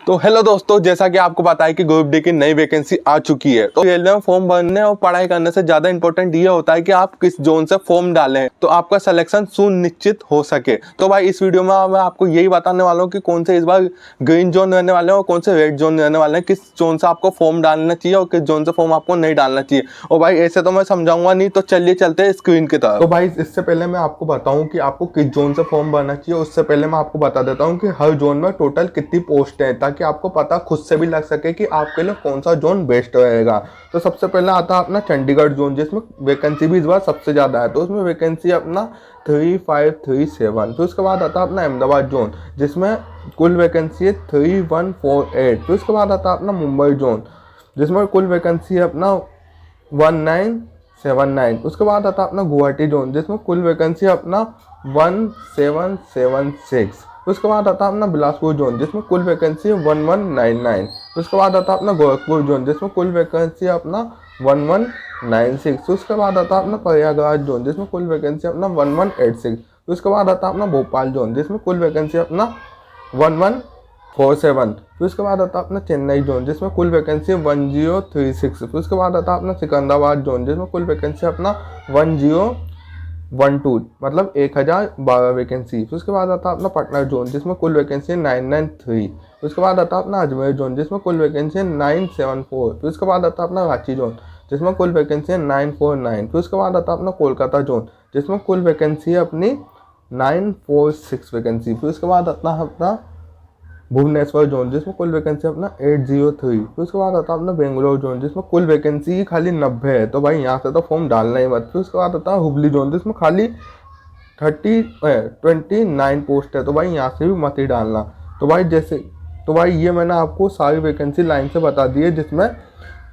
तो हेलो दोस्तों, जैसा कि आपको पता है कि ग्रुप डी की नई वैकेंसी आ चुकी है। तो रेलवे में फॉर्म भरने और पढ़ाई करने से ज्यादा इंपॉर्टेंट ये होता है कि आप किस जोन से फॉर्म डालें तो आपका सिलेक्शन सुनिश्चित हो सके। तो भाई इस वीडियो में मैं आपको यही बताने वाला हूँ कि कौन से इस बार ग्रीन जोन रहने वाले हैं और कौन से रेड जोन रहने वाले हैं, किस जोन से आपको फॉर्म डालना चाहिए और किस जोन से फॉर्म आपको नहीं डालना चाहिए। और भाई ऐसे तो मैं समझाऊंगा नहीं, तो चलिए चलते हैं स्क्रीन की तरफ। तो भाई इससे पहले मैं आपको बताऊं कि आपको किस जोन से फॉर्म भरना चाहिए, उससे पहले मैं आपको बता देता हूं कि हर जोन में टोटल कितनी पोस्ट है, ताकि आपको पता खुद से भी लग सके कि आपके लिए कौन सा जोन बेस्ट रहेगा। तो सबसे पहले आता है अपना चंडीगढ़ जोन, जिसमें वैकेंसी भी इस बार सबसे ज़्यादा है। तो उसमें वैकेंसी अपना 3537। फिर उसके बाद आता है अपना अहमदाबाद जोन, जिसमें कुल वैकेंसी है 3148। फिर उसके बाद आता है अपना मुंबई जोन, जिसमें कुल वैकेंसी है अपना 1979। उसके बाद आता है अपना गुवाहाटी जोन, जिसमें कुल वैकेंसी है अपना 1776। उसके बाद आता है अपना बिलासपुर जोन, जिसमें कुल वैकेंसी है 1199। उसके बाद आता है अपना गोरखपुर जोन, जिसमें कुल वैकेंसी है अपना 1196। उसके बाद आता है अपना प्रयागराज जोन, जिसमें कुल वैकेंसी अपना 1186। उसके बाद आता है अपना भोपाल जोन, जिसमें कुल वैकेंसी अपना 1147। फिर उसके बाद आता है अपना चेन्नई जोन, जिसमें कुल वैकेंसी 1036। फिर उसके बाद आता है अपना सिकंदराबाद जोन, जिसमें कुल वैकेंसी अपना 1012, मतलब 1012 वैकेंसी। फिर उसके बाद आता है अपना पटना जोन, जिसमें कुल वैकेंसी 993। फिर उसके बाद आता है अपना अजमेर जोन, जिसमें कुल वैकेंसी 974। फिर उसके बाद आता है अपना रांची जोन, जिसमें कुल वैकेंसी 949। फिर उसके बाद आता है अपना कोलकाता जोन, जिसमें कुल वैकेंसी है अपनी 946 वैकेंसी। फिर उसके बाद आता है अपना भुवनेश्वर जोन, जिसमें कुल वैकेंसी अपना 803। फिर उसके बाद आता है अपना बेंगलोर जोन, जिसमें कुल वैकेंसी खाली 90 है। तो भाई यहाँ से तो फॉर्म डालना ही मत। फिर उसके बाद आता है हुबली जोन, जिसमें खाली 29 पोस्ट है। तो भाई यहाँ से भी मत ही डालना। तो भाई ये मैंने आपको सारी वैकेंसी लाइन से बता दी है, जिसमें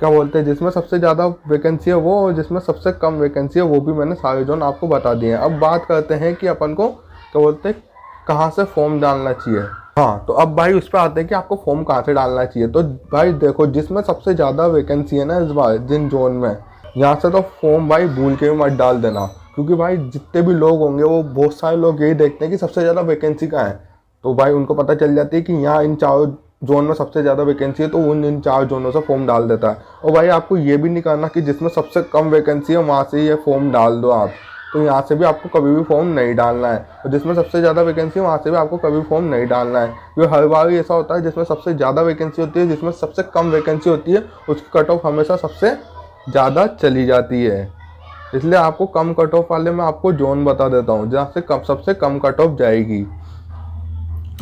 क्या बोलते हैं, जिसमें सबसे ज़्यादा वैकेंसी है वो, और जिसमें सबसे कम वैकेंसी है वो भी मैंने सारे जोन आपको बता दिए हैं। अब बात करते हैं कि अपन को क्या बोलते हैं कहाँ से फॉर्म डालना चाहिए। हाँ, तो अब भाई उस पर आते हैं कि आपको फॉर्म कहाँ से डालना चाहिए। तो भाई देखो, जिसमें सबसे ज़्यादा वैकेंसी है ना इस बार जिन जोन में, यहाँ से तो फॉर्म भाई भूल के भी मत डाल देना। क्योंकि भाई जितने भी लोग होंगे वो बहुत सारे लोग यही देखते हैं कि सबसे ज़्यादा वैकेंसी कहाँ है। तो भाई उनको पता चल जाती है कि यहाँ इन चारों जोन में सबसे ज़्यादा वैकेंसी है, तो इन चार जोनों से फॉर्म डाल देता है। और भाई आपको ये भी नहीं करना कि जिसमें सबसे कम वैकेंसी है वहाँ से ये फॉर्म डाल दो आप। तो यहाँ से भी आपको कभी भी फॉर्म नहीं डालना है, और जिसमें सबसे ज़्यादा वैकेंसी है वहाँ से भी आपको कभी फॉर्म नहीं डालना है। क्योंकि हर बार ऐसा होता है, जिसमें सबसे ज़्यादा वैकेंसी होती है, जिसमें सबसे कम वैकेंसी होती है, उसकी कट ऑफ हमेशा सबसे ज़्यादा चली जाती है। इसलिए आपको कम कट ऑफ वाले में आपको जोन बता देता हूँ जहाँ से सबसे कम कट ऑफ जाएगी।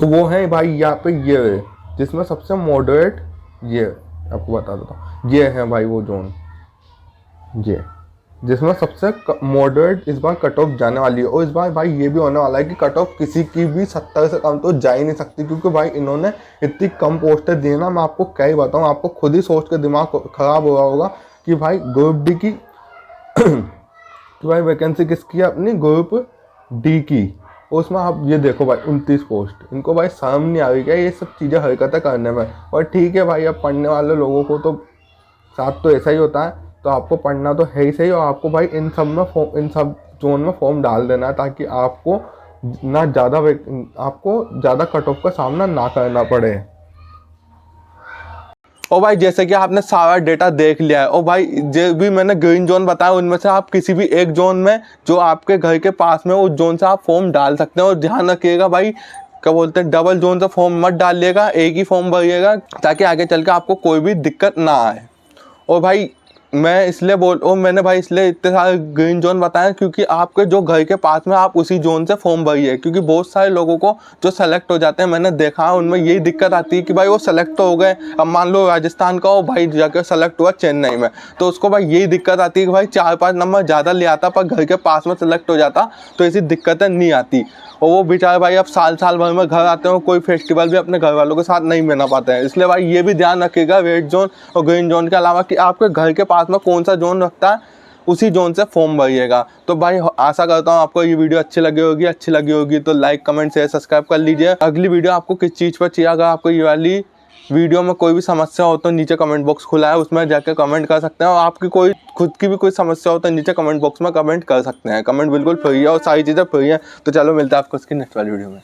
तो वो है भाई यहाँ पे ये है, जिसमें सबसे मॉडरेट, ये आपको बता देता हूँ, ये है भाई वो जोन, ये जिसमें सबसे मॉडरेट इस बार कट ऑफ जाने वाली है। और इस बार भाई ये भी होने वाला है कि कट ऑफ किसी की भी 70 से कम तो जा ही नहीं सकती, क्योंकि भाई इन्होंने इतनी कम पोस्टें दी ना, मैं आपको क्या ही बताऊँ, आपको खुद ही सोच के दिमाग खराब हो रहा होगा कि भाई ग्रुप डी की तो भाई वैकेंसी किसकी है, अपनी ग्रुप डी की। उसमें आप ये देखो भाई 29 पोस्ट। इनको भाई शर्म नहीं आ रही क्या ये सब चीज़ें हरकतें करने में। और ठीक है भाई, अब पढ़ने वाले लोगों को तो साथ तो ऐसा ही होता है, तो आपको पढ़ना तो है ही सही, और आपको भाई इन सब जोन में फॉर्म डाल देना है, ताकि आपको ज़्यादा कट ऑफ का सामना ना करना पड़े। और भाई जैसे कि आपने सारा डेटा देख लिया है, और भाई जो भी मैंने ग्रीन जोन बताया उनमें से आप किसी भी एक जोन में जो आपके घर के पास में उस जोन से आप फॉर्म डाल सकते हैं। और ध्यान रखिएगा भाई, क्या बोलते हैं, डबल जोन से फॉर्म मत डालिएगा, एक ही फॉर्म भरिएगा, ताकि आगे चल के आपको कोई भी दिक्कत ना आए। और भाई मैंने भाई इसलिए इतने सारे ग्रीन जोन बताए क्योंकि आपके जो घर के पास में आप उसी जोन से फॉर्म भरिए। क्योंकि बहुत सारे लोगों को जो सेलेक्ट हो जाते हैं, मैंने देखा है, उनमें यही दिक्कत आती है कि भाई वो सेलेक्ट तो हो गए, अब मान लो राजस्थान का हो भाई, जाकर सेलेक्ट हुआ चेन्नई में, तो उसको भाई यही दिक्कत आती है कि भाई 4-5 नंबर ज़्यादा ले आता पर घर के पास में सेलेक्ट हो जाता, तो ऐसी दिक्कतें नहीं आती। और वो बेचारे भाई अब साल भर में घर आते हैं, कोई फेस्टिवल भी अपने घर वालों के साथ नहीं मना पाते हैं। इसलिए भाई ये भी ध्यान रखिएगा रेड जोन और ग्रीन जोन के अलावा कि आपके घर के पास में कौन सा जोन रखता है, उसी जोन से फॉर्म भरिएगा। तो भाई आशा करता हूँ आपको ये वीडियो अच्छी लगी होगी तो लाइक, कमेंट, शेयर, सब्सक्राइब कर लीजिए। अगली वीडियो आपको किस चीज़ पर चाहिए, अगर आपको ये वाली वीडियो में कोई भी समस्या हो तो नीचे कमेंट बॉक्स खुला है, उसमें जाकर कमेंट कर सकते हैं। और आपकी कोई खुद की भी कोई समस्या हो तो नीचे कमेंट बॉक्स में कमेंट कर सकते हैं। कमेंट बिल्कुल फ्री है और सारी चीज़ें फ्री है। तो चलो मिलता है आपको इसकी नेक्स्ट वाली वीडियो में।